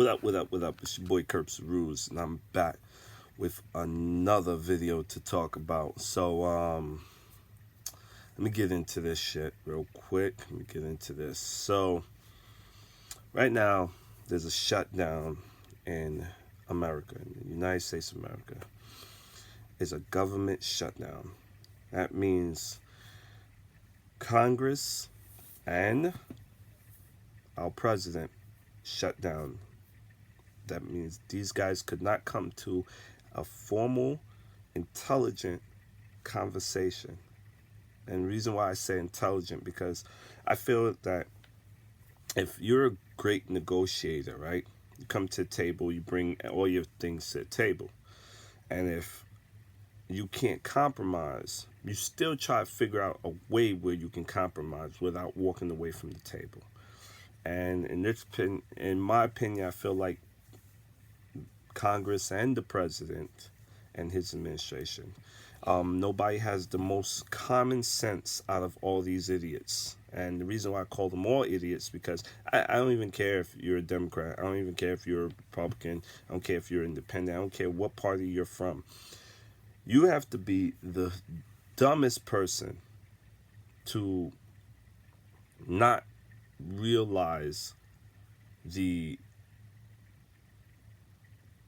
What up? It's your boy Kerps Rules, and I'm back with another video to talk about. So, let me get into this shit real quick. Let me get into this. So, right now, there's a shutdown in America, in the United States of America. It's a government shutdown. That means Congress and our president shut down. That means these guys could not come to a formal, intelligent conversation. And the reason why I say intelligent, because I feel that if you're a great negotiator, right? You come to the table, you bring all your things to the table. And if you can't compromise, you still try to figure out a way where you can compromise without walking away from the table. And in my opinion, I feel like Congress and the president and his administration, nobody has the most common sense out of all these idiots. And the reason why I call them all idiots, because I don't even care if you're a Democrat. I don't even care if you're a Republican. I don't care if you're independent. I don't care what party you're from. You have to be the dumbest person to not realize the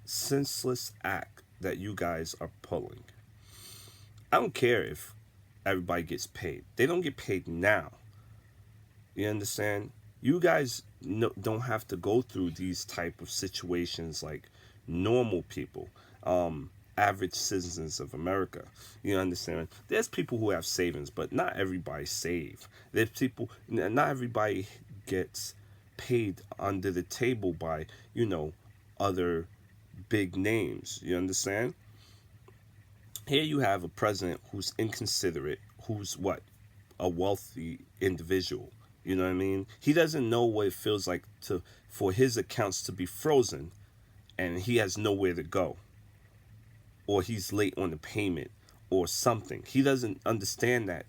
senseless act that you guys are pulling. I don't care if everybody gets paid. They don't get paid now. You understand? You guys don't have to go through these type of situations like normal people, average citizens of America. You understand? There's people who have savings, but not everybody save. There's people, not everybody gets paid under the table by, other big names. You understand? Here you have a president who's inconsiderate, who's a wealthy individual. You know what I mean? He doesn't know what it feels like for his accounts to be frozen and he has nowhere to go, or he's late on the payment or something. He doesn't understand the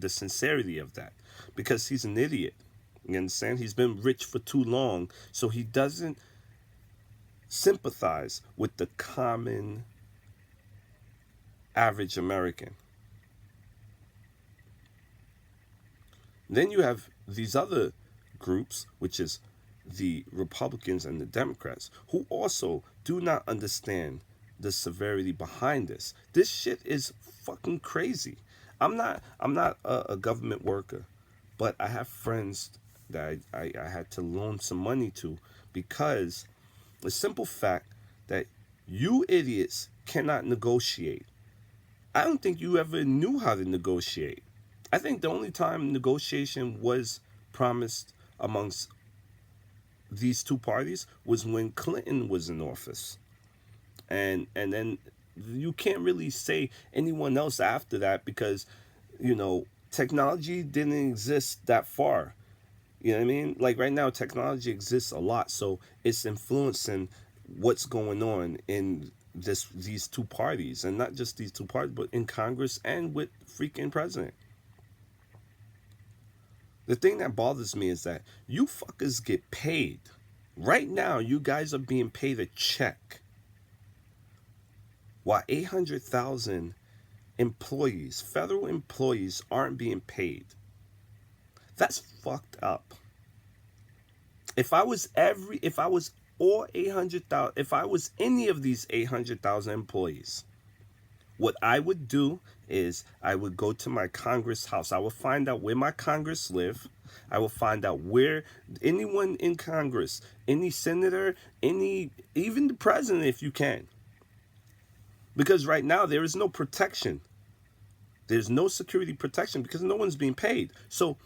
sincerity of that, because he's an idiot. You understand? He's been rich for too long, so he doesn't sympathize with the common average American. Then you have these other groups, which is the Republicans and the Democrats, who also do not understand the severity behind this. This shit is fucking crazy. I'm not a government worker, but I have friends that I had to loan some money to, because the simple fact that you idiots cannot negotiate. I don't think you ever knew how to negotiate. I think the only time negotiation was promised amongst these two parties was when Clinton was in office. And then you can't really say anyone else after that, because, technology didn't exist that far. You know what I mean? Like right now, technology exists a lot, so it's influencing what's going on in these two parties, and not just these two parties, but in Congress and with freaking president. The thing that bothers me is that you fuckers get paid. Right now, you guys are being paid a check, while 800,000 employees, federal employees, aren't being paid. That's fucked up. If I was all 800,000, if I was any of these 800,000 employees, what I would do is I would go to my Congress house. I would find out where my Congress live. I will find out where anyone in Congress, any senator, even the president, if you can. Because right now there is no protection. There's no security protection because no one's being paid. So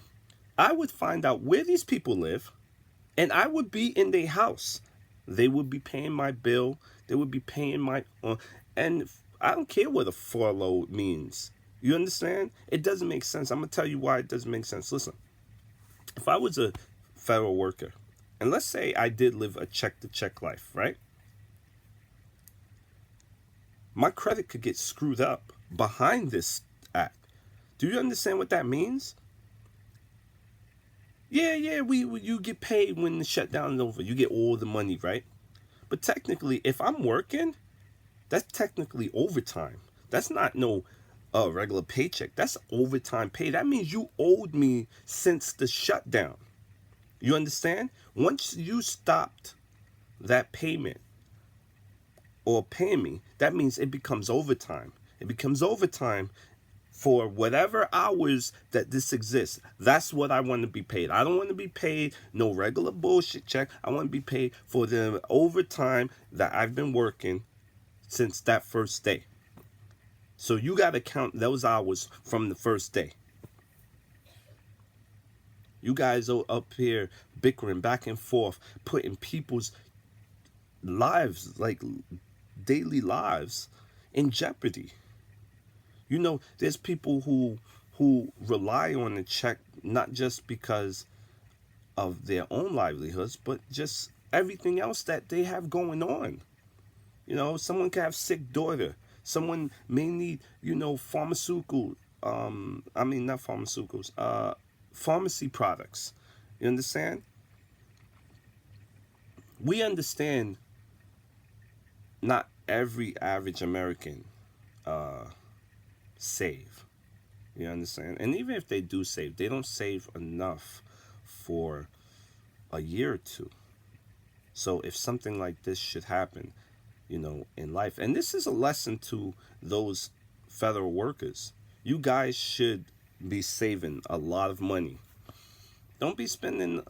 I would find out where these people live, and I would be in their house. They would be paying my bill. They would be paying my... and I don't care what a furlough means. You understand? It doesn't make sense. I'm going to tell you why it doesn't make sense. Listen, if I was a federal worker, and let's say I did live a check-to-check life, right? My credit could get screwed up behind this act. Do you understand what that means? Yeah, you get paid when the shutdown is over. You get all the money, right? But technically, if I'm working, that's technically overtime. That's not no regular paycheck. That's overtime pay. That means you owed me since the shutdown. You understand? Once you stopped that payment or paying me, that means it becomes overtime. It becomes overtime for whatever hours that this exists. That's what I want to be paid. I don't want to be paid no regular bullshit check. I want to be paid for the overtime that I've been working since that first day. So you got to count those hours from the first day. You guys are up here bickering back and forth, putting people's lives, like daily lives, in jeopardy. You know, there's people who rely on the check not just because of their own livelihoods, but just everything else that they have going on. You know, someone can have sick daughter. Someone may need, pharmaceutical. Not pharmaceuticals. Pharmacy products. You understand? We understand. Not every average American save. You understand? And even if they do save, they don't save enough for a year or two. So if something like this should happen, in life, and this is a lesson to those federal workers, you guys should be saving a lot of money. Don't be spending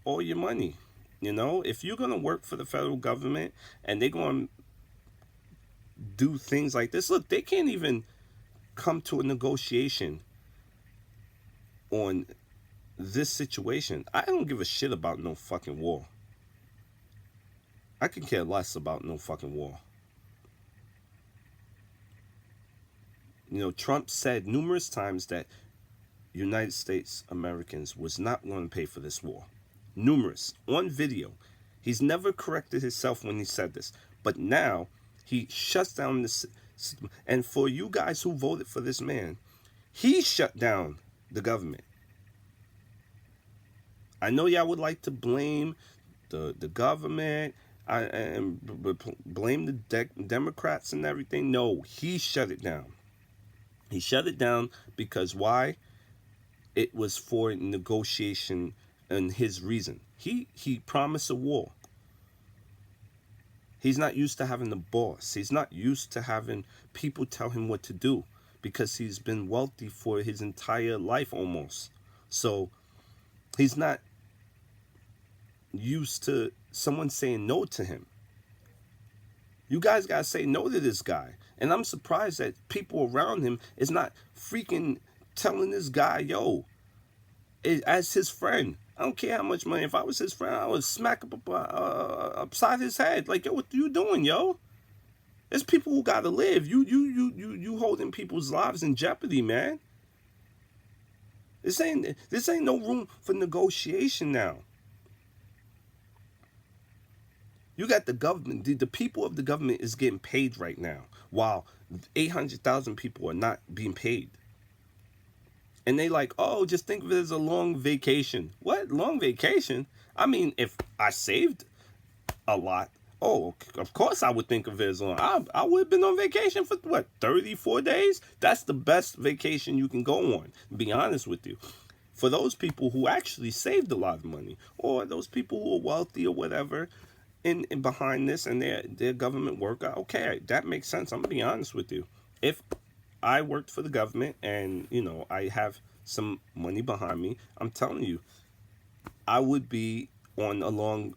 all your money. If you're going to work for the federal government and they're going to do things like this, look, they can't even come to a negotiation on this situation. I don't give a shit about no fucking war. I can care less about no fucking war. Trump said numerous times that United States Americans was not going to pay for this war. Numerous. On video. He's never corrected himself when he said this. But now, he shuts down this system. And for you guys who voted for this man, he shut down the government. I know y'all would like to blame the government and blame the Democrats and everything. No, he shut it down. He shut it down because why? It was for negotiation and his reason. He promised a war. He's not used to having a boss. He's not used to having people tell him what to do because he's been wealthy for his entire life almost. So he's not used to someone saying no to him. You guys got to say no to this guy. And I'm surprised that people around him is not freaking telling this guy, yo, as his friend. I don't care how much money. If I was his friend, I would smack up upside his head. Like, yo, what you doing, yo? There's people who gotta live. You holding people's lives in jeopardy, man. This ain't no room for negotiation now. You got the government. The people of the government is getting paid right now, while 800,000 people are not being paid. And they like, oh, just think of it as a long vacation. What? Long vacation? I mean, if I saved a lot, oh, of course I would think of it as long. I would have been on vacation for, 34 days? That's the best vacation you can go on, to be honest with you. For those people who actually saved a lot of money, or those people who are wealthy or whatever, in behind this, and they're government worker, okay, that makes sense. I'm going to be honest with you. If I worked for the government and, I have some money behind me, I'm telling you, I would be on a long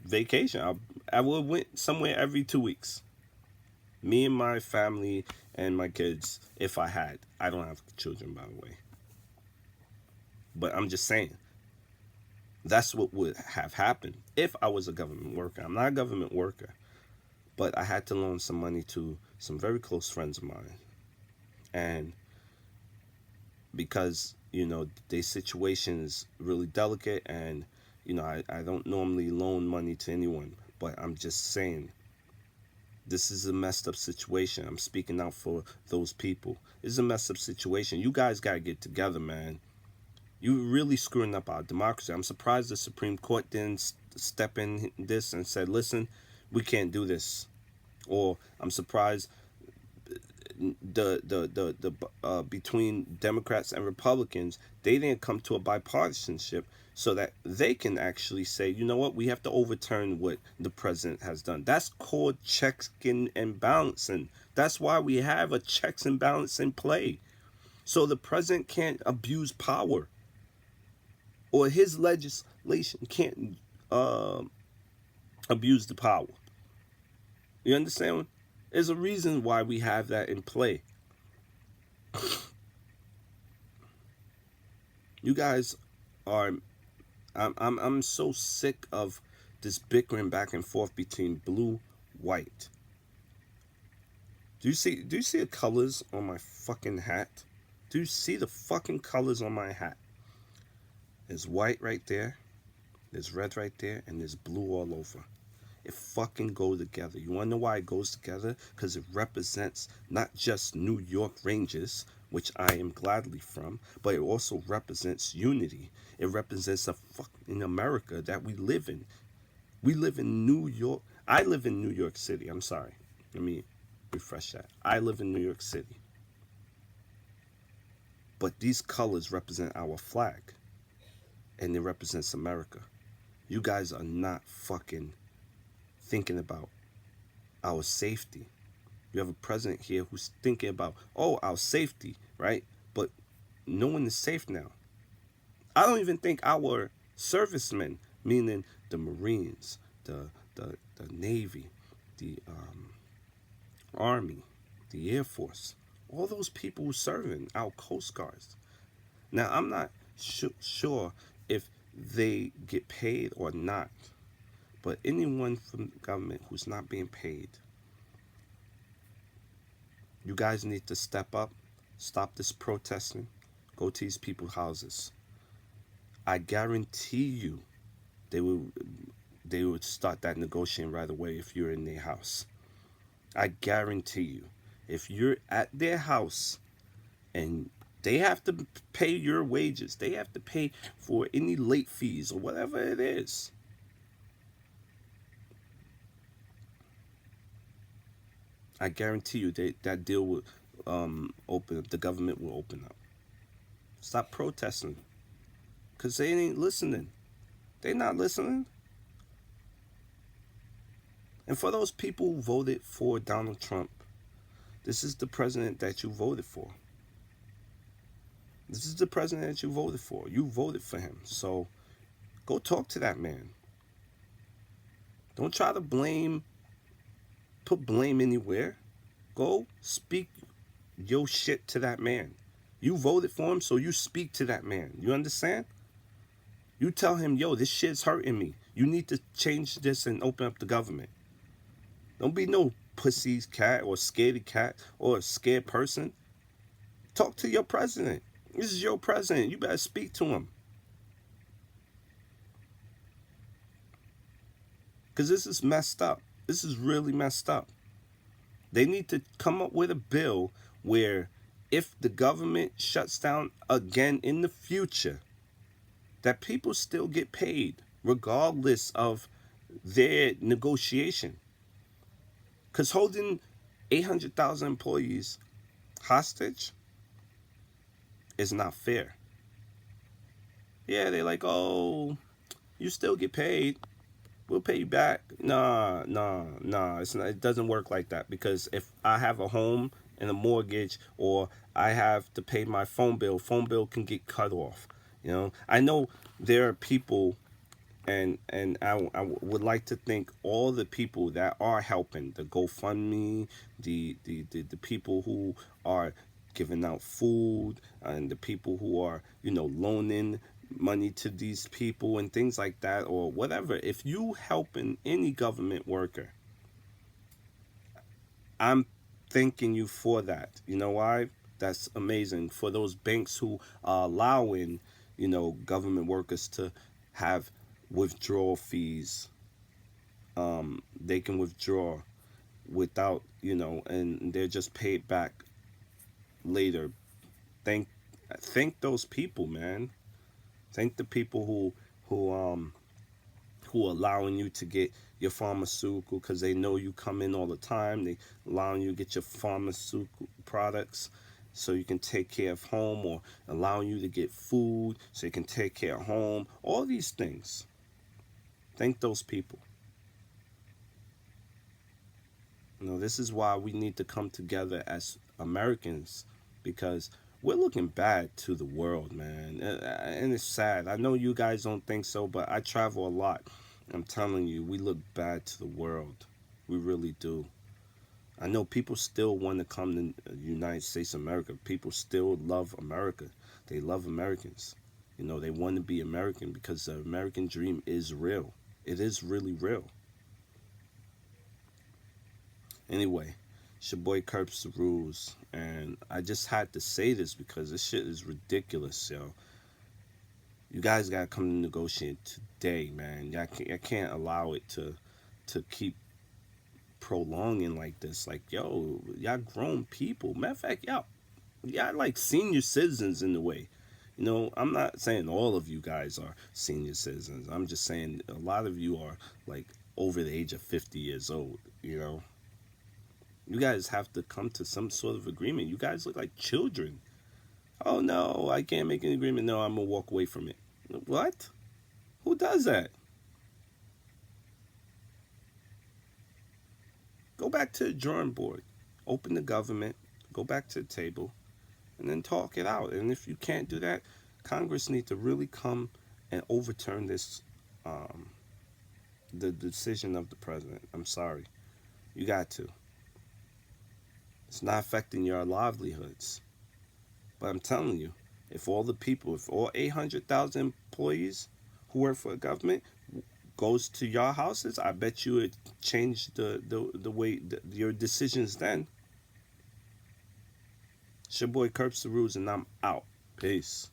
vacation. I would went somewhere every 2 weeks. Me and my family and my kids, if I had. I don't have children, by the way. But I'm just saying, that's what would have happened if I was a government worker. I'm not a government worker, but I had to loan some money to some very close friends of mine. And because, their situation is really delicate and, I don't normally loan money to anyone, but I'm just saying, this is a messed up situation. I'm speaking out for those people. This is a messed up situation. You guys got to get together, man. You really screwing up our democracy. I'm surprised the Supreme Court didn't step in this and said, listen, we can't do this. Or I'm surprised the between Democrats and Republicans, they didn't come to a bipartisanship so that they can actually say, you know what, we have to overturn what the president has done. That's called checks and balancing. That's why we have a checks and balance in play. So the president can't abuse power, or his legislation can't abuse the power. You understand? There's a reason why we have that in play. You guys are, I'm so sick of this bickering back and forth between blue, white. Do you see the colors on my fucking hat? Do you see the fucking colors on my hat? There's white right there, there's red right there, and there's blue all over. It fucking goes together. You wanna know why it goes together? Because it represents not just New York Rangers, which I am gladly from, but it also represents unity. It represents a fucking America that we live in. We live in New York. I live in New York City. I'm sorry. Let me refresh that. I live in New York City. But these colors represent our flag. And it represents America. You guys are not fucking thinking about our safety. You have a president here who's thinking about, oh, our safety, right? But no one is safe now. I don't even think our servicemen, meaning the Marines, the Navy, the Army, the Air Force, all those people who serve in our Coast Guards. Now, I'm not sure if they get paid or not. But anyone from the government who's not being paid, you guys need to step up, stop this protesting, go to these people's houses. I guarantee you they would start that negotiating right away if you're in their house. I guarantee you. If you're at their house and they have to pay your wages, they have to pay for any late fees or whatever it is, I guarantee you that deal will open up. The government will open up. Stop protesting. Because they ain't listening. They not listening. And for those people who voted for Donald Trump, this is the president that you voted for. This is the president that you voted for. You voted for him. So go talk to that man. Don't try to put blame anywhere. Go speak your shit to that man. You voted for him, so you speak to that man. You understand? You tell him, yo, this shit's hurting me. You need to change this and open up the government. Don't be no pussy's cat or scaredy cat or a scared person. Talk to your president. This is your president. You better speak to him. Because this is messed up. This is really messed up. They need to come up with a bill where if the government shuts down again in the future, that people still get paid regardless of their negotiation. Because holding 800,000 employees hostage is not fair. Yeah, they're like, oh, you still get paid. We'll pay you back. Nah. It doesn't work like that. Because if I have a home and a mortgage, or I have to pay my phone bill can get cut off. You know, I know there are people, and I would like to thank all the people that are helping, the GoFundMe, the people who are giving out food, and the people who are, loaning money to these people and things like that, or whatever. If you helping any government worker, I'm thanking you for that. You know why? That's amazing. For those banks who are allowing, government workers to have withdrawal fees, they can withdraw without, and they're just paid back later. Thank those people, man. Thank the people who allowing you to get your pharmaceutical because they know you come in all the time. They allowing you to get your pharmaceutical products so you can take care of home, or allowing you to get food so you can take care of home. All these things. Thank those people. This is why we need to come together as Americans, because we're looking bad to the world, man. And it's sad. I know you guys don't think so, but I travel a lot. I'm telling you, we look bad to the world. We really do. I know people still want to come to the United States of America. People still love America. They love Americans. They want to be American because the American dream is real. It is really real. Anyway, it's your boy Curbs the Rules, and I just had to say this because this shit is ridiculous, yo. You guys gotta come to negotiate today, man. I can't allow it to keep prolonging like this. Like, yo, y'all grown people. Matter of fact, y'all like senior citizens in a way. I'm not saying all of you guys are senior citizens. I'm just saying a lot of you are like over the age of 50 years old. You guys have to come to some sort of agreement. You guys look like children. Oh no, I can't make an agreement. No, I'm gonna walk away from it. What? Who does that? Go back to the drawing board. Open the government. Go back to the table, and then talk it out. And if you can't do that, Congress needs to really come and overturn this, the decision of the president. I'm sorry, you got to. It's not affecting your livelihoods. But I'm telling you, if all 800,000 employees who work for the government goes to your houses, I bet you it changed the way your decisions then. It's your boy Curbs the Rules, and I'm out. Peace.